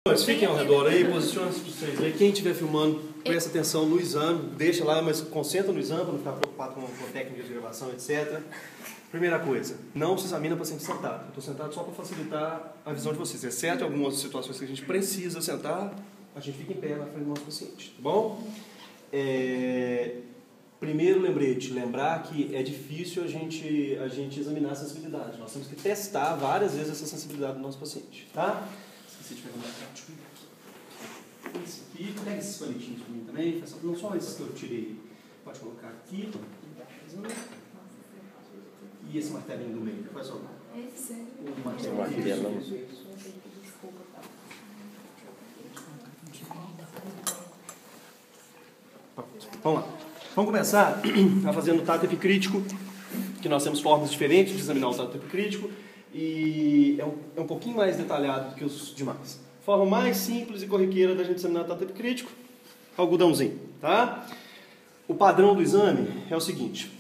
Mas fiquem ao redor aí, posicione-se para vocês aí. Quem estiver filmando, presta atenção no exame, deixa lá, mas concentra no exame para não ficar preocupado com técnicas de gravação, etc. Primeira coisa, não se examina paciente sentado. Eu estou sentado só para facilitar a visão de vocês. Exceto em algumas situações que a gente precisa sentar, a gente fica em pé na frente do nosso paciente, tá bom? Primeiro lembrete, lembrar que é difícil a gente examinar a sensibilidade. Nós temos que testar várias vezes essa sensibilidade do nosso paciente, tá? Se tiver uma prática, esse aqui, pega esses palitinhos para mim também, não só esses que eu tirei, pode colocar aqui, e esse martelinho do meio, faz só o martelinho. Vamos lá, vamos começar a fazer no tato epicrítico, que nós temos formas diferentes de examinar o tato epicrítico, e é um pouquinho mais detalhado do que os demais. Forma mais simples e corriqueira da gente examinar o tato epicrítico, algodãozinho, tá? O padrão do exame é o seguinte,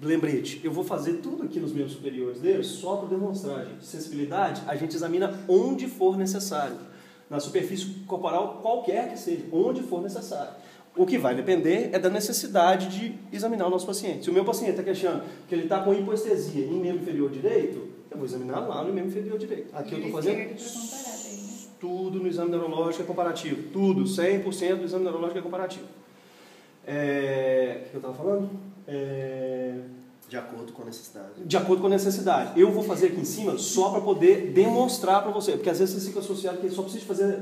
lembrete, eu vou fazer tudo aqui nos membros superiores dele só para demonstrar, gente. Sensibilidade, a gente examina onde for necessário, na superfície corporal qualquer que seja, onde for necessário. O que vai depender é da necessidade de examinar o nosso paciente. Se o meu paciente está queixando que ele está com hipoestesia em membro inferior direito, eu vou examinar lá no membro inferior direito. Aqui eu estou fazendo tudo no exame neurológico é comparativo. Tudo, 100% do exame neurológico é comparativo. O que eu estava falando? De acordo com a necessidade. De acordo com a necessidade. Eu vou fazer aqui em cima só para poder demonstrar para você. Porque às vezes você fica associado que só precisa fazer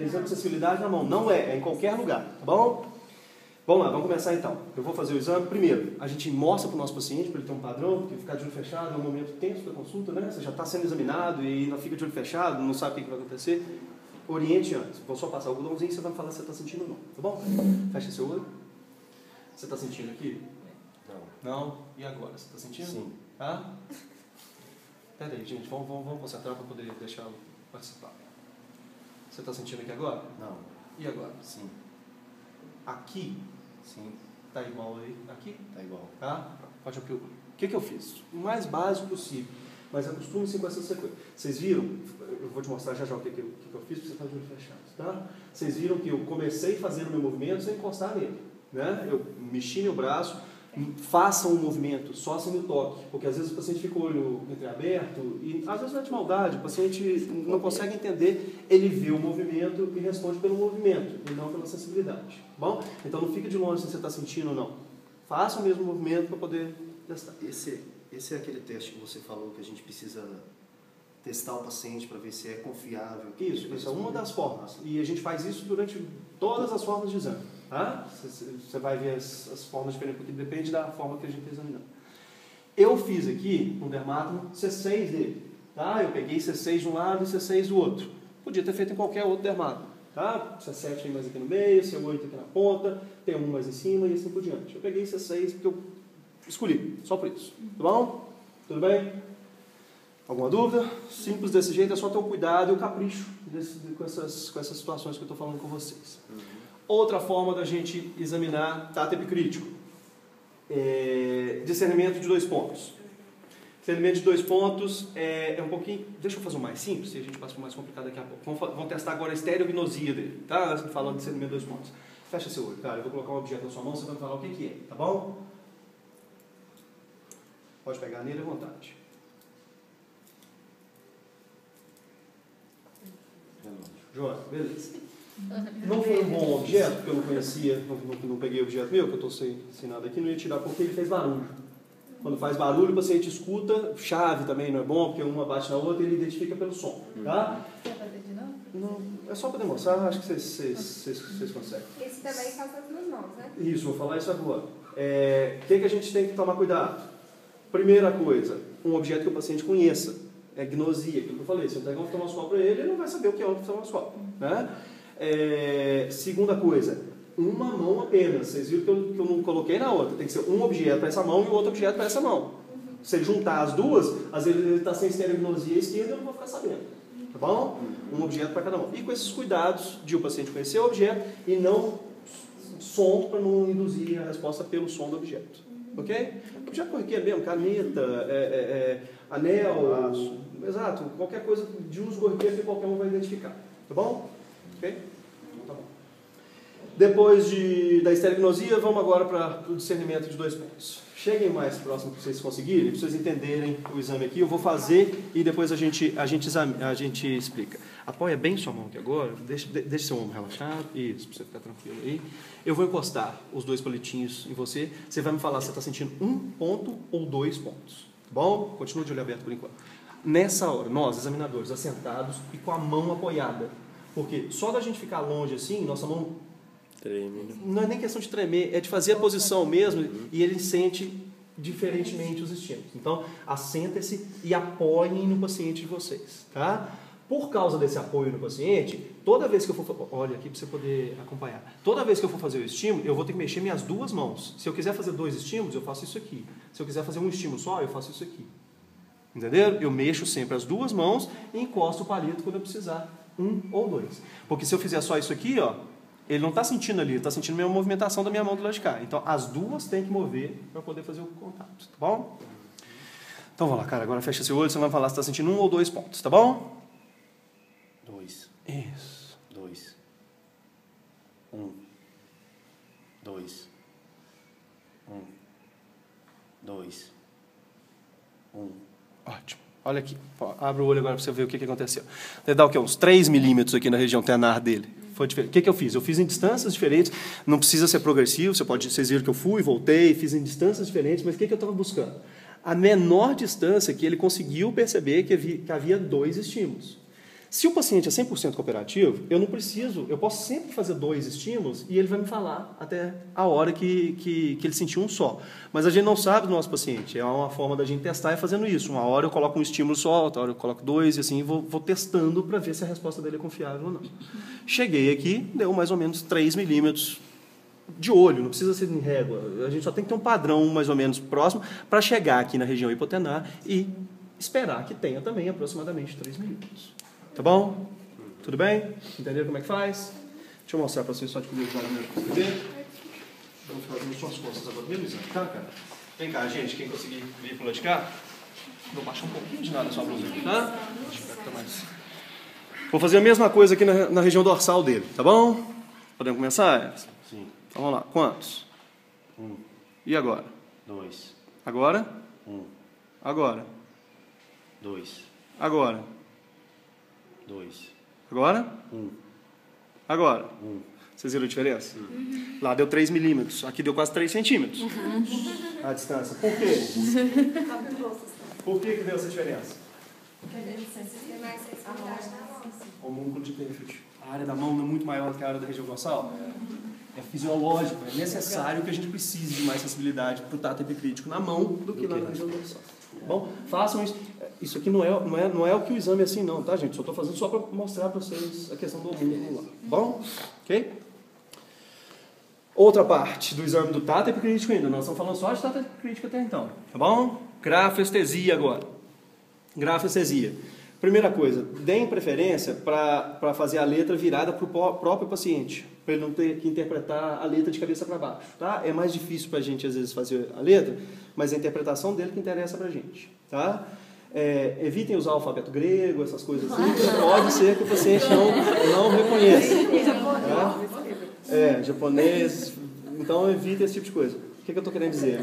exame de sensibilidade na mão. Não é em qualquer lugar. Tá bom? Vamos lá, vamos começar então. Eu vou fazer o exame. Primeiro, a gente mostra para o nosso paciente, para ele ter um padrão, porque ficar de olho fechado é um momento tenso da consulta, né? Você já está sendo examinado e ainda fica de olho fechado, não sabe o que vai acontecer. Oriente antes. Vou só passar o algodãozinho e você vai me falar se você está sentindo ou não. Tá bom? Fecha seu olho. Você está sentindo aqui? Não? E agora? Você está sentindo? Sim. Tá? Pera aí, gente. Vamos concentrar para poder deixá-lo participar. Você está sentindo aqui agora? Não. E agora? Sim. Aqui? Sim. Tá igual aí? Aqui? Tá igual. Tá? Pode abrir o olho. O que eu fiz? O mais básico possível. Mas acostume-se com essa sequência. Vocês viram? Eu vou te mostrar já o que eu fiz para você estar de olho fechado. Tá? Vocês viram que eu comecei fazendo o meu movimento sem encostar nele. Né? Eu mexi meu braço. Façam um movimento só sem o toque, porque às vezes o paciente fica com o olho entreaberto e às vezes não é de maldade, o paciente não consegue entender, ele vê o movimento e responde pelo movimento e não pela sensibilidade. Bom? Então não fica de longe se você está sentindo ou não. Faça o mesmo movimento para poder testar. Esse é aquele teste que você falou que a gente precisa testar o paciente para ver se é confiável. Isso é uma das formas. E a gente faz isso durante todas as formas de exame. Tá? Você vai ver as formas diferentes, porque depende da forma que a gente está examinando. Eu fiz aqui no dermato C6 dele. Tá? Eu peguei C6 de um lado e C6 do outro. Podia ter feito em qualquer outro dermato. Tá? C7 tem mais aqui no meio, C8 aqui na ponta, T1 mais em cima e assim por diante. Eu peguei C6 porque eu escolhi, só por isso. Tá bom? Tudo bem? Alguma dúvida? Simples desse jeito, é só ter o cuidado e o capricho com essas situações que eu estou falando com vocês. Outra forma da gente examinar tato epicrítico. Discernimento de 2 pontos. Discernimento de 2 pontos é um pouquinho... Deixa eu fazer o mais simples, se a gente passa para o mais complicado daqui a pouco. Vamos testar agora a estereognosia dele, tá? Falando de discernimento de 2 pontos. Fecha seu olho, cara. Eu vou colocar um objeto na sua mão, você vai me falar o que é, tá bom? Pode pegar nele à vontade. Joia, beleza. Não foi um bom objeto, porque eu não conhecia, não peguei objeto meu, que eu estou sem nada aqui, não ia tirar porque ele fez barulho. Quando faz barulho, o paciente escuta, chave também não é bom, porque uma bate na outra e ele identifica pelo som. Tá? Quer fazer de novo? Não, é só para demonstrar, acho que vocês conseguem. Esse também faz as duas mãos, né? Isso, vou falar isso agora. O que a gente tem que tomar cuidado? Primeira coisa, um objeto que o paciente conheça. É gnosia, aquilo que eu falei. Se eu entregar um oftalmoscópio para ele, ele não vai saber o que é um oftalmoscópio. Né? Segunda coisa, uma mão apenas. Vocês viram que eu não coloquei na outra. Tem que ser um objeto para essa mão e o outro objeto para essa mão. Se ele juntar as duas, às vezes ele está sem estereognosia esquerda e eu não vou ficar sabendo. Tá bom? Um objeto para cada mão. E com esses cuidados de o paciente conhecer o objeto e não som para não induzir a resposta pelo som do objeto. Ok? Já corriqueiro mesmo, caneta, anel, exato, qualquer coisa de uso corriqueiro que qualquer um vai identificar. Tá bom? Ok? Tá bom. Depois da estereognosia, vamos agora para o discernimento de 2 pontos. Cheguem mais próximo que vocês conseguirem, para vocês entenderem o exame aqui. Eu vou fazer e depois a gente explica. Apoia bem sua mão aqui agora, deixa seu ombro relaxado. Isso, para você ficar tranquilo aí. Eu vou encostar os 2 palitinhos em você. Você vai me falar se você está sentindo 1 ponto ou 2 pontos. Tá bom? Continua de olho aberto por enquanto. Nessa hora, nós, examinadores, assentados e com a mão apoiada. Porque só da gente ficar longe assim, nossa mão... Treme. Não é nem questão de tremer, é de fazer a posição mesmo e ele sente diferentemente os estímulos. Então, assentem-se e apoiem no paciente de vocês, tá? Por causa desse apoio no paciente, toda vez que eu for... Olha aqui para você poder acompanhar. Toda vez que eu for fazer o estímulo, eu vou ter que mexer minhas 2 mãos. Se eu quiser fazer 2 estímulos, eu faço isso aqui. Se eu quiser fazer um estímulo só, eu faço isso aqui. Entenderam? Eu mexo sempre as 2 mãos e encosto o palito quando eu precisar. 1 ou 2. Porque se eu fizer só isso aqui, ó, ele não está sentindo ali, ele está sentindo a minha movimentação da minha mão do lado de cá. Então, as 2 têm que mover para poder fazer o contato, tá bom? Então, vamos lá, cara, agora fecha seu olho, você vai falar se está sentindo 1 ou 2 pontos, tá bom? 2. Isso. 2. 1. 2. 1. 2. 1. Ótimo. Olha aqui, abre o olho agora para você ver o que aconteceu. Deve dar o quê? Uns 3 milímetros aqui na região tenar dele. Foi diferente. O que eu fiz? Eu fiz em distâncias diferentes, não precisa ser progressivo, vocês viram que eu fui, voltei, fiz em distâncias diferentes, mas o que eu estava buscando? A menor distância que ele conseguiu perceber que havia 2 estímulos. Se o paciente é 100% cooperativo, eu posso sempre fazer 2 estímulos e ele vai me falar até a hora que ele sentiu um só. Mas a gente não sabe do nosso paciente, é uma forma da gente testar e fazendo isso. Uma hora eu coloco um estímulo só, outra hora eu coloco 2 e assim vou testando para ver se a resposta dele é confiável ou não. Cheguei aqui, deu mais ou menos 3 milímetros de olho, não precisa ser em régua. A gente só tem que ter um padrão mais ou menos próximo para chegar aqui na região hipotenar e esperar que tenha também aproximadamente 3 milímetros. Tá bom? Tudo bem? Entenderam como é que faz? Deixa eu mostrar para vocês só de curiosidade mesmo para entender. Vamos fazer suas costas agora mesmo, exame, tá, cara? Vem cá, gente, quem conseguir vir pro lado de cá, vou baixar um pouquinho de nada na sua blusa, tá? Deixa eu ver que tá mais. Vou fazer a mesma coisa aqui na região dorsal dele, tá bom? Podemos começar? Sim. Então vamos lá. Quantos? 1. E agora? 2. Agora? 1. Agora? 2. Agora? 2. Agora? 1. Agora? 1. Vocês viram a diferença? Lá deu 3 milímetros, aqui deu quase 3 centímetros. A distância. Por quê? Por que deu essa diferença? Tem mais sensibilidade na mão. O músculo de Peyfeld. A área da mão é muito maior do que a área da região dorsal. É fisiológico, é necessário que a gente precise de mais sensibilidade para o tato epicrítico na mão do que lá na região dorsal. Bom, façam isso. Isso aqui não é o que o exame é assim não, tá, gente? Só estou fazendo só para mostrar para vocês a questão do músculo lá. Bom? Ok? Outra parte do exame do tato epicrítico ainda. Nós estamos falando só de tato epicrítico até então. Tá bom? Grafestesia agora. Grafestesia. Primeira coisa, deem preferência para fazer a letra virada para o próprio paciente, para ele não ter que interpretar a letra de cabeça para baixo. Tá? É mais difícil para a gente, às vezes, fazer a letra, mas a interpretação dele que interessa para a gente. Tá? Evitem usar o alfabeto grego, essas coisas assim, porque pode ser que o paciente não reconheça. Tá? Japonês, então evite esse tipo de coisa. O que eu estou querendo dizer?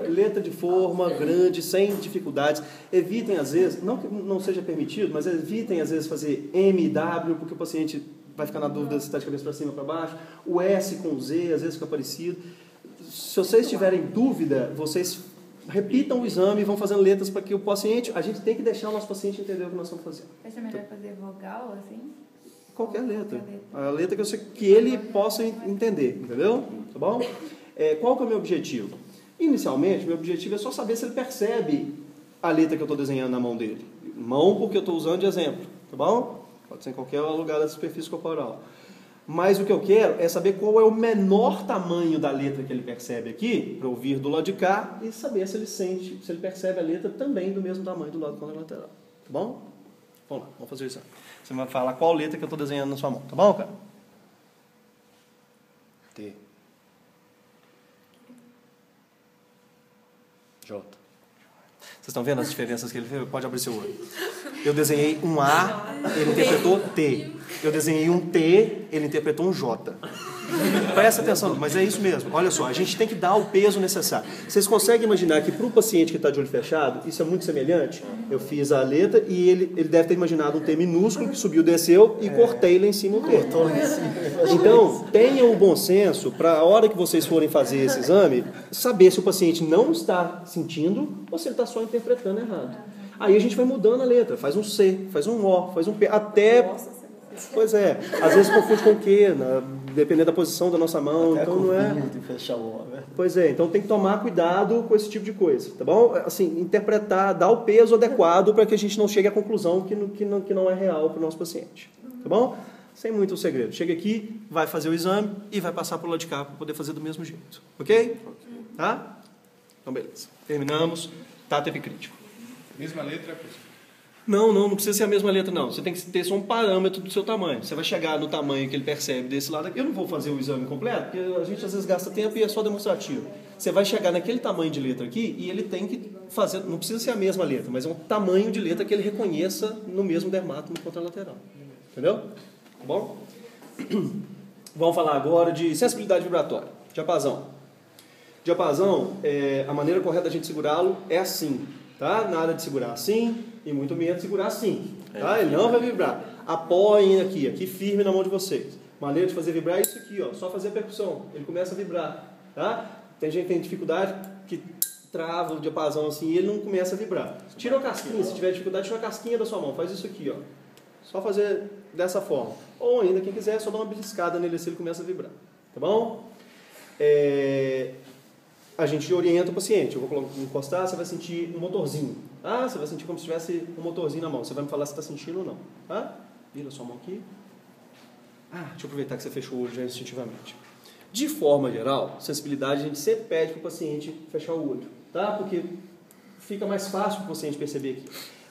Letra de forma grande, sem dificuldades. Evitem, às vezes, não que não seja permitido, mas evitem, às vezes, fazer M e W, porque o paciente vai ficar na dúvida se está de cabeça para cima ou para baixo. O S com Z, às vezes, fica parecido. Se vocês tiverem dúvida, vocês repitam o exame e vão fazendo letras para que o paciente... A gente tem que deixar o nosso paciente entender o que nós estamos fazendo. Acho melhor fazer vogal, assim? Qualquer letra. A letra que ele possa entender, entendeu? Tá bom? Qual que é o meu objetivo? Inicialmente, meu objetivo é só saber se ele percebe a letra que eu estou desenhando na mão dele. Mão porque eu estou usando de exemplo, tá bom? Pode ser em qualquer lugar da superfície corporal. Mas o que eu quero é saber qual é o menor tamanho da letra que ele percebe aqui, para eu vir do lado de cá e saber se ele sente, se ele percebe a letra também do mesmo tamanho do lado contralateral. Tá bom? Vamos lá, vamos fazer isso. Você vai falar qual letra que eu estou desenhando na sua mão, tá bom, cara? T. J. Vocês estão vendo as diferenças que ele fez? Pode abrir seu olho. Eu desenhei um A, ele interpretou T. Eu desenhei um T, ele interpretou um J. Presta atenção, mas é isso mesmo. Olha só, a gente tem que dar o peso necessário. Vocês conseguem imaginar que para o paciente que está de olho fechado, isso é muito semelhante? Eu fiz a letra e ele deve ter imaginado um T minúsculo que subiu, desceu e cortei lá em cima o T. Então, tenham o bom senso para a hora que vocês forem fazer esse exame, saber se o paciente não está sentindo ou se ele está só interpretando errado. Aí a gente vai mudando a letra, faz um C, faz um O, faz um P, até... Pois é, às vezes confunde com o quê, dependendo da posição da nossa mão, até então não é... De fechar o O, né? Pois é, então tem que tomar cuidado com esse tipo de coisa, tá bom? Assim, interpretar, dar o peso adequado para que a gente não chegue à conclusão que não é real para o nosso paciente, tá bom? Sem muito segredo. Chega aqui, vai fazer o exame e vai passar para o lado de cá para poder fazer do mesmo jeito, ok? Tá? Então, beleza. Terminamos. Tato epicrítico. Mesma letra, professor? Não precisa ser a mesma letra, não. Você tem que ter só um parâmetro do seu tamanho. Você vai chegar no tamanho que ele percebe desse lado aqui. Eu não vou fazer o exame completo, porque a gente às vezes gasta tempo e é só demonstrativo. Você vai chegar naquele tamanho de letra aqui e ele tem que fazer... Não precisa ser a mesma letra, mas é um tamanho de letra que ele reconheça no mesmo dermato, no contralateral. Entendeu? Tá bom? Vamos falar agora de sensibilidade vibratória. Diapasão. Diapasão, a maneira correta da gente segurá-lo é assim. Tá? Nada de segurar assim e muito menos segurar assim. Tá? Ele não vai vibrar. Apoiem aqui firme na mão de vocês. Maneira de fazer vibrar é isso aqui, ó. Só fazer a percussão. Ele começa a vibrar. Tá? Tem gente que tem dificuldade que trava o diapasão assim e ele não começa a vibrar. Tira a casquinha, se tiver dificuldade, tira a casquinha da sua mão. Faz isso aqui, ó. Só fazer dessa forma. Ou ainda, quem quiser, só dá uma beliscada nele assim ele começa a vibrar. Tá bom? A gente orienta o paciente. Eu vou encostar, você vai sentir um motorzinho. Ah, você vai sentir como se tivesse um motorzinho na mão. Você vai me falar se está sentindo ou não. Tá? Vira sua mão aqui. Deixa eu aproveitar que você fechou o olho já instintivamente. De forma geral, sensibilidade a gente sempre pede para o paciente fechar o olho. Tá? Porque fica mais fácil para o paciente perceber aqui.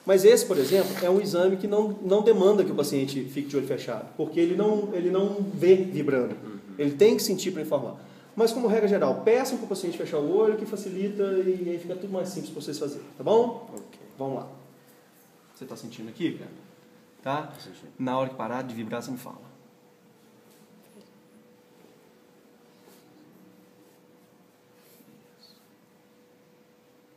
Mas esse, por exemplo, é um exame que não demanda que o paciente fique de olho fechado. Porque ele não vê vibrando. Ele tem que sentir para informar. Mas, como regra geral, peçam para o paciente fechar o olho, que facilita e aí fica tudo mais simples para vocês fazerem. Tá bom? Okay. Vamos lá. Você está sentindo aqui, cara? Tá? Na hora que parar de vibrar, você me fala.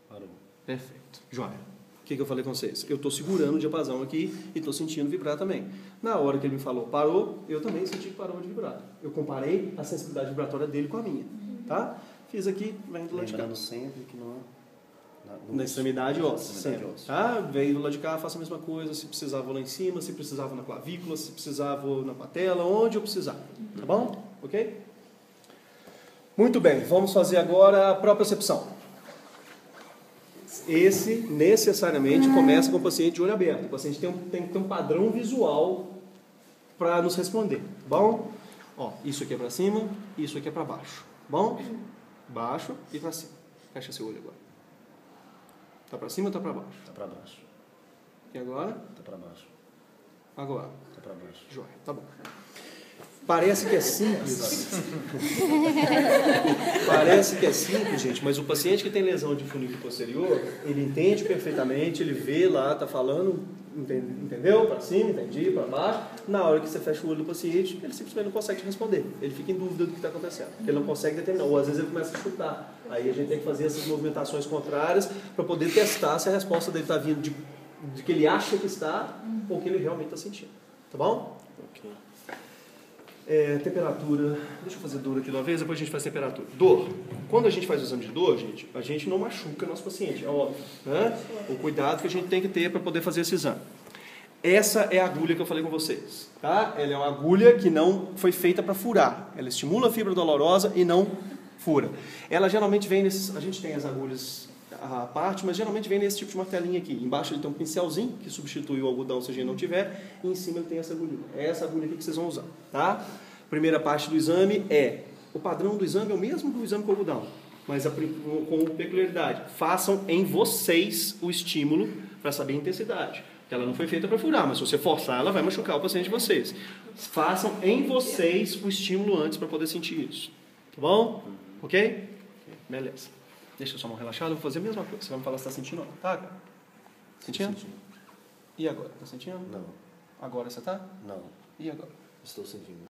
Parou. Perfeito. Joia. O que eu falei com vocês? Eu estou segurando o diapasão aqui e estou sentindo vibrar também. Na hora que ele me falou parou, eu também senti que parou de vibrar. Eu comparei a sensibilidade vibratória dele com a minha. Tá? Fiz aqui, vem do lado de cá. Lembrando sempre que não é... Na extremidade óssea, sempre. Tá? Veio do lado de cá, faço a mesma coisa. Se precisava lá em cima, se precisava na clavícula, se precisava na patela, onde eu precisar. Tá bom? Ok? Muito bem, vamos fazer agora a propriocepção. Esse, necessariamente, começa com o paciente de olho aberto. O paciente tem que ter um padrão visual para nos responder. Tá bom? Ó, isso aqui é para cima, isso aqui é para baixo. Bom? Baixo e para cima. Fecha seu olho agora. Tá para cima ou tá para baixo? Tá para baixo. E agora? Tá para baixo. Agora? Tá para baixo. Joia, tá bom. Parece que é simples. Parece que é simples, gente, mas o paciente que tem lesão de funículo posterior, ele entende perfeitamente, ele vê lá, tá falando, entendeu? Para cima, entendi, para baixo. Na hora que você fecha o olho do paciente, ele simplesmente não consegue te responder. Ele fica em dúvida do que está acontecendo. Ele não consegue determinar. Ou às vezes ele começa a chutar. Aí a gente tem que fazer essas movimentações contrárias para poder testar se a resposta dele está vindo de que ele acha que está ou que ele realmente está sentindo. Tá bom? Ok. Temperatura. Deixa eu fazer dor aqui de uma vez, depois a gente faz temperatura. Dor. Quando a gente faz o exame de dor, gente, a gente não machuca nosso paciente, é óbvio. Né? O cuidado que a gente tem que ter para poder fazer esse exame. Essa é a agulha que eu falei com vocês. Tá? Ela é uma agulha que não foi feita para furar. Ela estimula a fibra dolorosa e não fura. Ela geralmente vem nesses... A gente tem as agulhas à parte, mas geralmente vem nesse tipo de martelinho aqui. Embaixo ele tem um pincelzinho, que substitui o algodão se a gente não tiver, e em cima ele tem essa agulhinha. É essa agulha aqui que vocês vão usar. Tá? Primeira parte do exame é... O padrão do exame é o mesmo do exame com algodão, mas com peculiaridade. Façam em vocês o estímulo para saber a intensidade. Ela não foi feita para furar, mas se você forçar, ela vai machucar o paciente de vocês. Façam em vocês o estímulo antes para poder sentir isso. Tá bom? Ok? Beleza. Deixa a sua mão relaxada, eu vou fazer a mesma coisa. Você vai me falar se está sentindo ou não. Tá, cara? Sentindo? E agora? Está sentindo? Não. Agora você está? Não. E agora? Estou sentindo.